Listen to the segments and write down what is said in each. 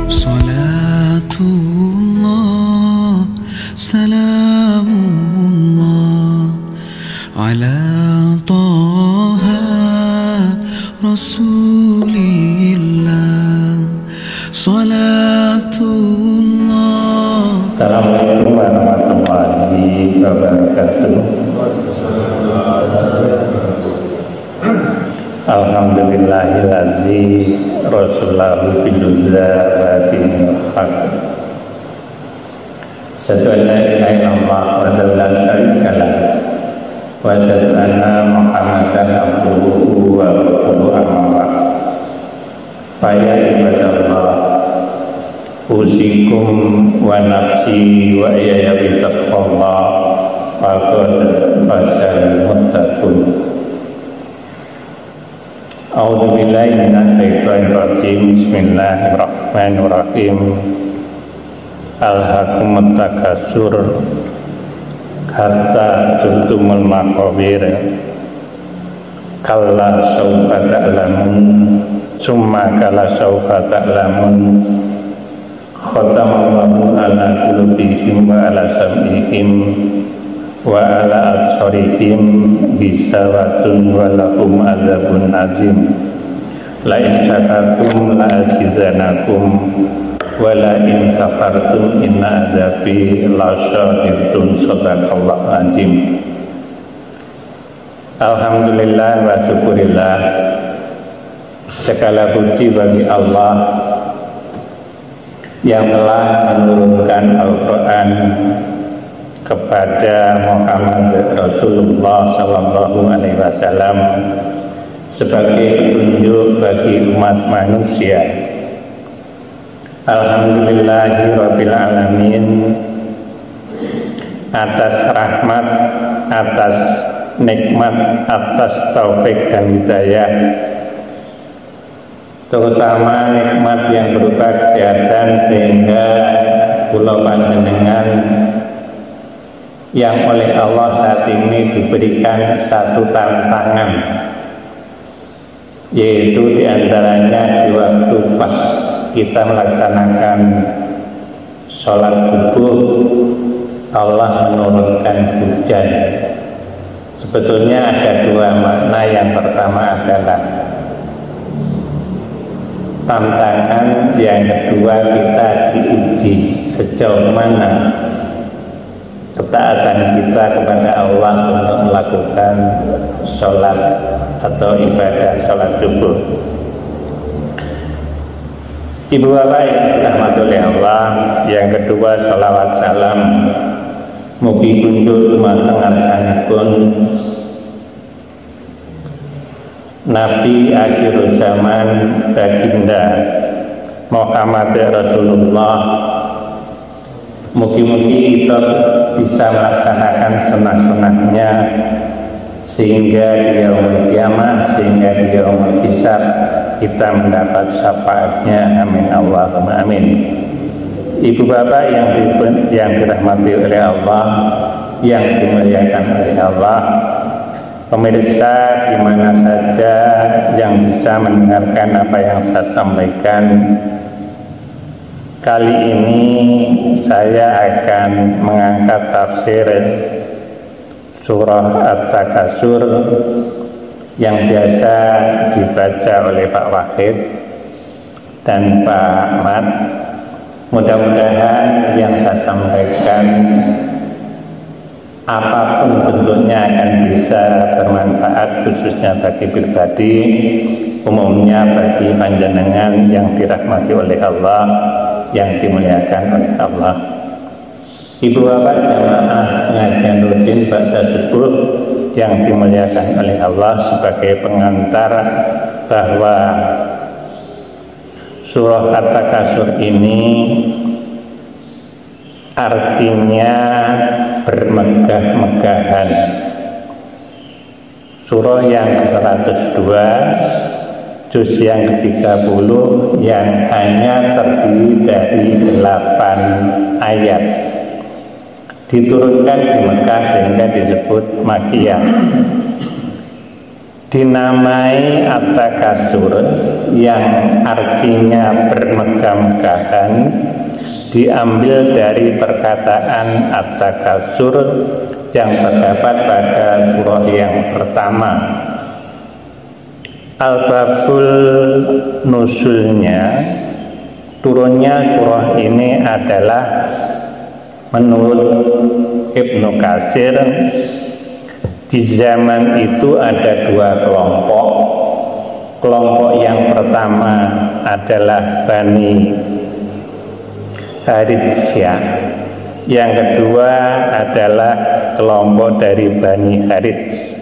Salatullah, salamullah ala Taha Rasulillah. Salatullah. Assalamualaikum warahmatullahi wabarakatuh. Alhamdulillahilladzi rasulahu bilhuda wa dinil haq. Asyhadu an la ilaha illallah wahdahu la syarika lah wa asyhadu anna Muhammadan abduhu wa rasuluhu amma ba'd. Fa ya ibadallah, usikum wa nafsi wa iyaya bittaqwallah faqad fasal muttaqun. A'udzu billahi minasyaitonir rajim. Bismillahirrahmanirrahim. Alhaakumut takatsur hatta zurtumul maqabir. Kalla sawfa ta'lamun summa kalla sawfa ta'lamun. Khatamallahu ala qulubihim wa ala sam'ihim wa ala absarihim gisawatun wa lahum adzabun azim. La in syakartum la azizanakum wa la in kafartum inna adzabi lasyadidun. Shadaqallahu azim. Alhamdulillah wa syukurillah, segala puji bagi Allah yang telah menurunkan Al-Quran kepada Muhammad Rasulullah Sallallahu Alaihi Wasallam sebagai petunjuk bagi umat manusia. Alhamdulillahirabbil alamin, atas rahmat, atas nikmat, atas taufik dan hidayah, terutama nikmat yang berupa kesehatan, sehingga kula panjenengan yang oleh Allah saat ini diberikan satu tantangan, yaitu diantaranya di waktu pas kita melaksanakan sholat subuh Allah menurunkan hujan. Sebetulnya ada dua makna. Yang pertama adalah tantangan, yang kedua kita diuji sejauh mana ketaatan kita kepada Allah untuk melakukan sholat atau ibadah sholat subuh. Ibu bapak yang dirahmati oleh Allah, yang kedua sholawat salam mugi kunjul dumateng ngarsanipun Nabi akhir zaman baginda Muhammad Rasulullah. Mugi-mugi kita bisa melaksanakan sunnah-sunnahnya sehingga di yaumul kiamah, sehingga di yaumul hisab kita mendapat syafaatnya. Amin Allahumma amin. Ibu bapak yang dirahmati oleh Allah, yang dimuliakan oleh Allah, pemirsa di mana saja yang bisa mendengarkan apa yang saya sampaikan, kali ini saya akan mengangkat tafsir surah At-Takatsur yang biasa dibaca oleh Pak Wahid dan Pak Mat. Mudah-mudahan yang saya sampaikan apapun bentuknya akan bisa bermanfaat, khususnya bagi pribadi, umumnya bagi panjenengan yang dirahmati oleh Allah, yang dimuliakan oleh Allah. Ibu bapak jamaah pengajian rutin ba'da subuh yang dimuliakan oleh Allah, sebagai pengantar bahwa surah At-Takatsur ini artinya bermegah-megahan. Surah yang ke-102, juz yang ke-30, yang hanya terdiri dari 8 ayat, diturunkan di Mekah sehingga disebut Makkiyah. dinamai at-takasur yang artinya bermegah-megahan diambil dari perkataan at-takasur yang terdapat pada surah yang pertama. Al-babul nusulnya, turunnya surah ini adalah menurut Ibnu Katsir di zaman itu ada dua kelompok. Kelompok yang pertama adalah Bani Harithsyah, yang kedua adalah kelompok dari Bani Harits.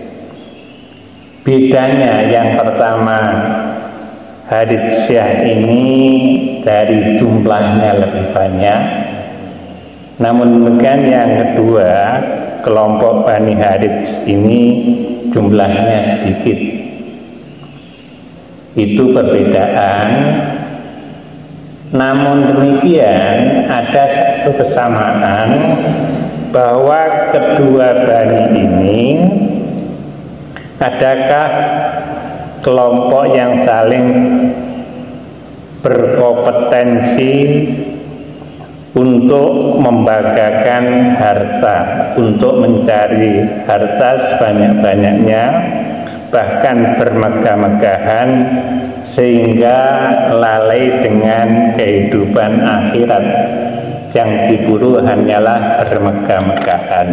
Bedanya yang pertama, Harithsyah ini dari jumlahnya lebih banyak, namun demikian yang kedua, kelompok Bani Harits ini jumlahnya sedikit. Itu perbedaan. Namun demikian ada satu kesamaan, bahwa kedua Bani ini adakah kelompok yang saling berkompetensi untuk membanggakan harta, untuk mencari harta sebanyak-banyaknya, bahkan bermegah-megahan, sehingga lalai dengan kehidupan akhirat. Yang diburu hanyalah bermegah-megahan.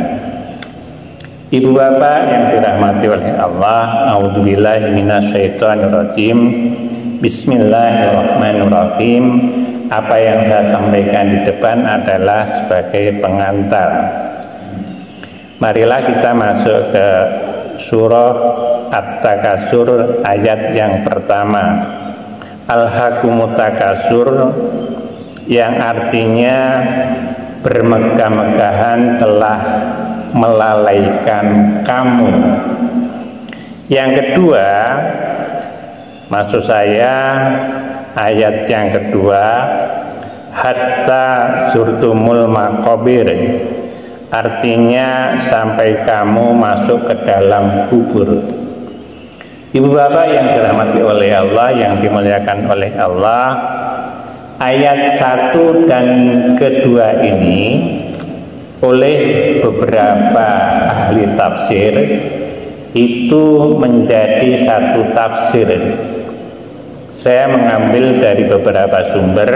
Ibu bapak yang dirahmati oleh Allah, a'udzubillahi minasyaitonirrajim. Bismillahirrahmanirrahim. Apa yang saya sampaikan di depan adalah sebagai pengantar. Marilah kita masuk ke surah At-Takasur ayat yang pertama. Al-Hakumut Takasur, yang artinya bermegah-megahan telah melalaikan kamu. Yang kedua, maksud saya ayat yang kedua, hatta surtumul maqabir, artinya sampai kamu masuk ke dalam kubur. Ibu bapak yang dirahmati oleh Allah, yang dimuliakan oleh Allah, ayat 1 dan kedua ini oleh beberapa ahli tafsir itu menjadi satu tafsir. Saya mengambil dari beberapa sumber.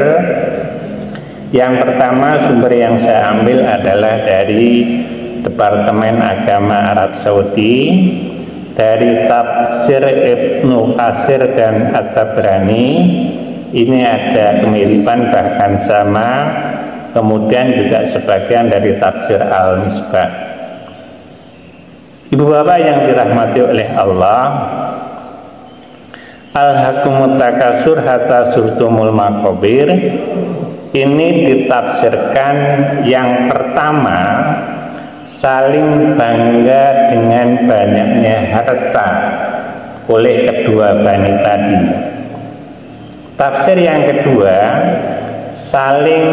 Yang pertama, sumber yang saya ambil adalah dari Departemen Agama Arab Saudi, dari tafsir Ibnu Katsir dan At-Tabrani. Ini ada kemiripan, bahkan sama. Kemudian juga sebagian dari tafsir Al-Misbah. Ibu bapak yang dirahmati oleh Allah, Al-Hakumut Takasur hatta surtumul maqabir, ini ditafsirkan yang pertama, saling bangga dengan banyaknya harta oleh kedua bani tadi. Tafsir yang kedua, saling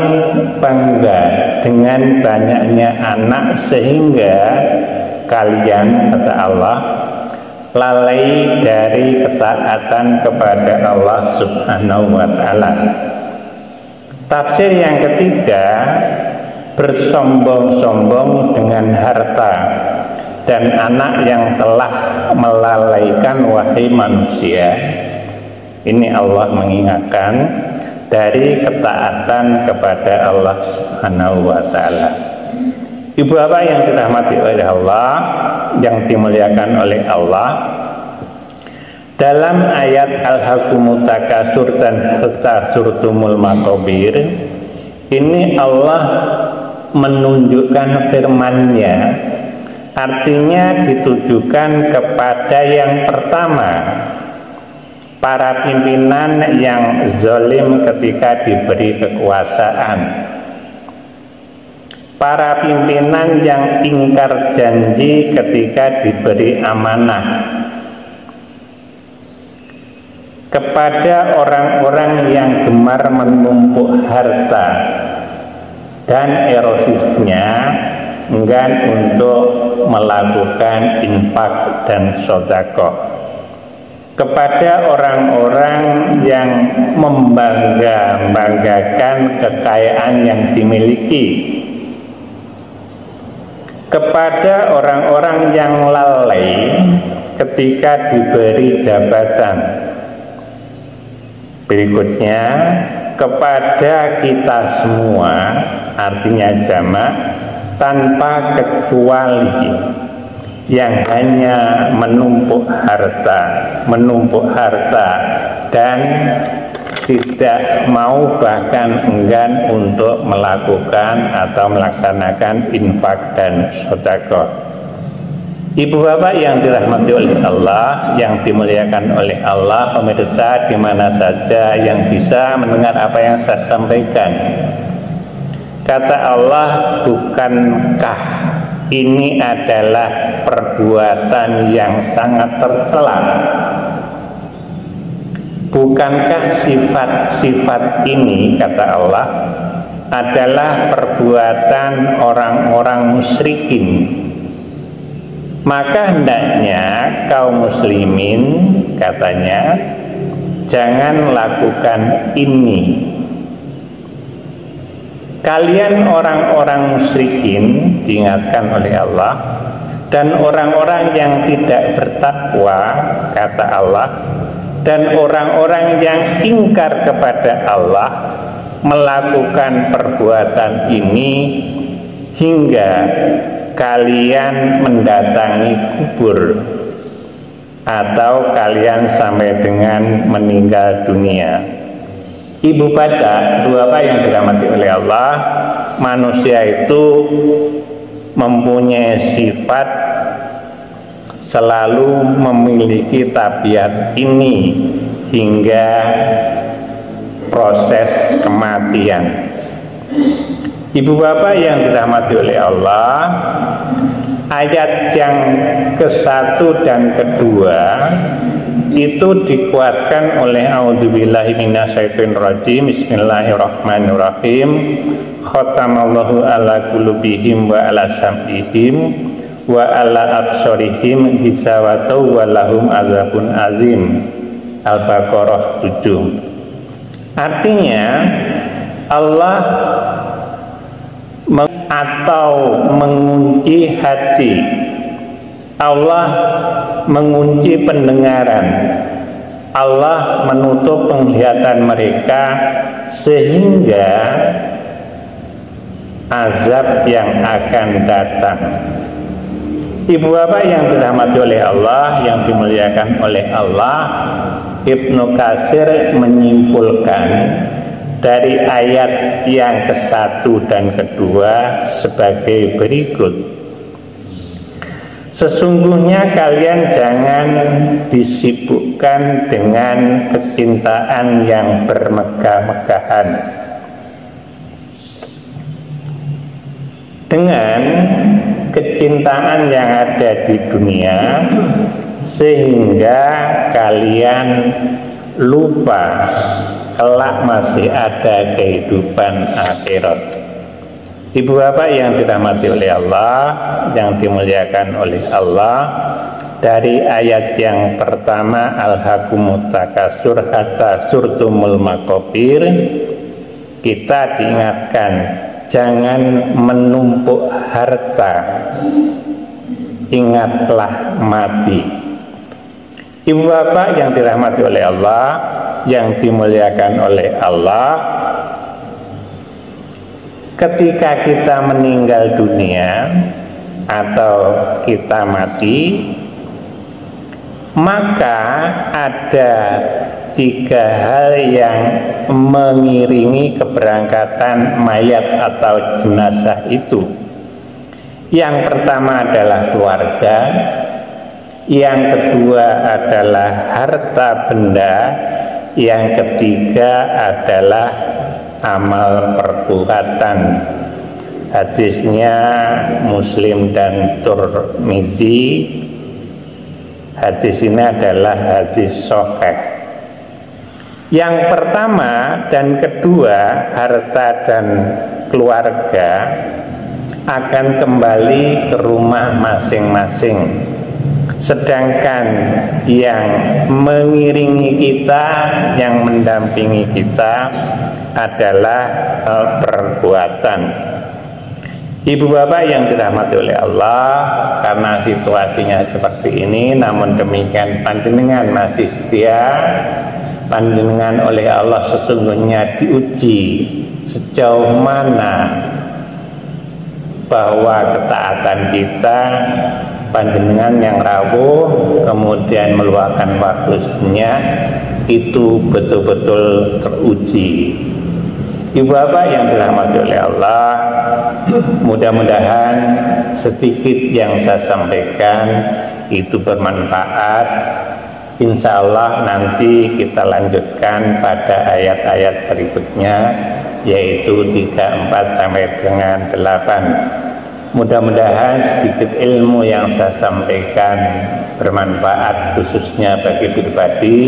bangga dengan banyaknya anak sehingga kalian, kata Allah, lalai dari ketaatan kepada Allah Subhanahu wa ta'ala. Tafsir yang ketiga, bersombong-sombong dengan harta dan anak yang telah melalaikan wahai manusia. Ini Allah mengingatkan dari ketaatan kepada Allah Subhanahu wa ta'ala. Ibu bapak yang dirahmati oleh Allah, yang dimuliakan oleh Allah, dalam ayat Al-Hakumut Takasur dan hatta surtumul maqabir, ini Allah menunjukkan firman-Nya, artinya ditujukan kepada yang pertama, para pimpinan yang zalim ketika diberi kekuasaan, para pimpinan yang ingkar janji ketika diberi amanah, kepada orang-orang yang gemar menumpuk harta dan erotisnya enggan untuk melakukan infak dan sedekah. kepada orang-orang yang membanggakan kekayaan yang dimiliki, kepada orang-orang yang lalai ketika diberi jabatan. Berikutnya, kepada kita semua, artinya jamak, tanpa kecuali, yang hanya menumpuk harta dan tidak mau bahkan enggan untuk melakukan atau melaksanakan infak dan sedekah. Ibu bapak yang dirahmati oleh Allah, yang dimuliakan oleh Allah, pemirsa di mana saja yang bisa mendengar apa yang saya sampaikan. Kata Allah, bukankah ini adalah perbuatan yang sangat tercela? Bukankah sifat-sifat ini, kata Allah, adalah perbuatan orang-orang musyrikin? Maka hendaknya kaum muslimin, katanya, jangan lakukan ini. Kalian orang-orang musyrikin, diingatkan oleh Allah, dan orang-orang yang tidak bertakwa, kata Allah, dan orang-orang yang ingkar kepada Allah melakukan perbuatan ini hingga kalian mendatangi kubur atau kalian sampai dengan meninggal dunia. Ibu bapak, dua apa yang dirahmati oleh Allah, manusia itu mempunyai sifat selalu memiliki tabiat ini hingga proses kematian. Ibu bapak yang dirahmati oleh Allah, ayat yang ke-1 dan ke-2 itu dikuatkan oleh a'udzubillahi minasyaitonirrajim, bismillahirrahmanirrahim, khatamallahu ala qulubihim wa ala sam'ihim wa ala absarihim gisawatu wa lahum azabun azim. Al-Baqarah 7. Artinya Allah atau mengunci hati, Allah mengunci pendengaran, Allah menutup penglihatan mereka sehingga azab yang akan datang. Ibu bapak yang dirahmati oleh Allah, yang dimuliakan oleh Allah, Ibnu Katsir menyimpulkan dari ayat yang ke-1 dan ke-2 sebagai berikut. Sesungguhnya kalian jangan disibukkan dengan kecintaan yang bermegah-megahan, dengan kecintaan yang ada di dunia, sehingga kalian lupa kelak masih ada kehidupan akhirat. Ibu bapak yang dirahmati oleh Allah, yang dimuliakan oleh Allah, dari ayat yang pertama, alhaqumut takasur hatta surtumul maqabir, kita diingatkan jangan menumpuk harta, ingatlah mati. Ibu bapak yang dirahmati oleh Allah, yang dimuliakan oleh Allah, ketika kita meninggal dunia atau kita mati, maka ada 3 hal yang mengiringi keberangkatan mayat atau jenazah itu. Yang pertama adalah keluarga, yang kedua adalah harta benda, yang ketiga adalah amal perbuatan. Hadisnya Muslim dan Tirmidzi. Hadis ini adalah hadis sahih. Yang pertama dan kedua, harta dan keluarga, akan kembali ke rumah masing-masing. Sedangkan yang mengiringi kita, yang mendampingi kita adalah perbuatan. Ibu bapak yang dirahmati oleh Allah, karena situasinya seperti ini, namun demikian panjenengan masih setia. Panjenengan oleh Allah sesungguhnya diuji sejauh mana bahwa ketaatan kita, panjenengan yang rawuh kemudian meluangkan waktunya itu betul-betul teruji. Ibu bapak yang dirahmati oleh Allah, mudah-mudahan sedikit yang saya sampaikan itu bermanfaat. Insya Allah nanti kita lanjutkan pada ayat-ayat berikutnya, yaitu 34 sampai dengan 8. Mudah-mudahan sedikit ilmu yang saya sampaikan bermanfaat khususnya bagi pribadi,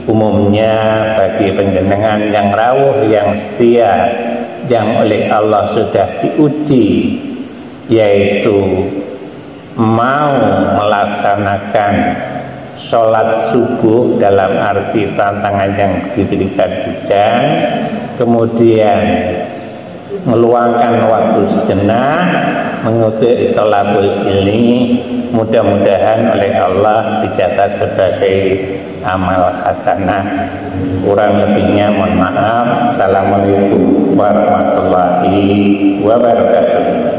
umumnya bagi panjenengan yang rawuh, yang setia, yang oleh Allah sudah diuji, yaitu mau melaksanakan sholat subuh dalam arti tantangan yang diberikan hujan, kemudian meluangkan waktu sejenak mengikuti thalabul ilmi, mudah-mudahan oleh Allah dicatat sebagai amal hasanah. Kurang lebihnya mohon maaf. Assalamualaikum warahmatullahi wabarakatuh.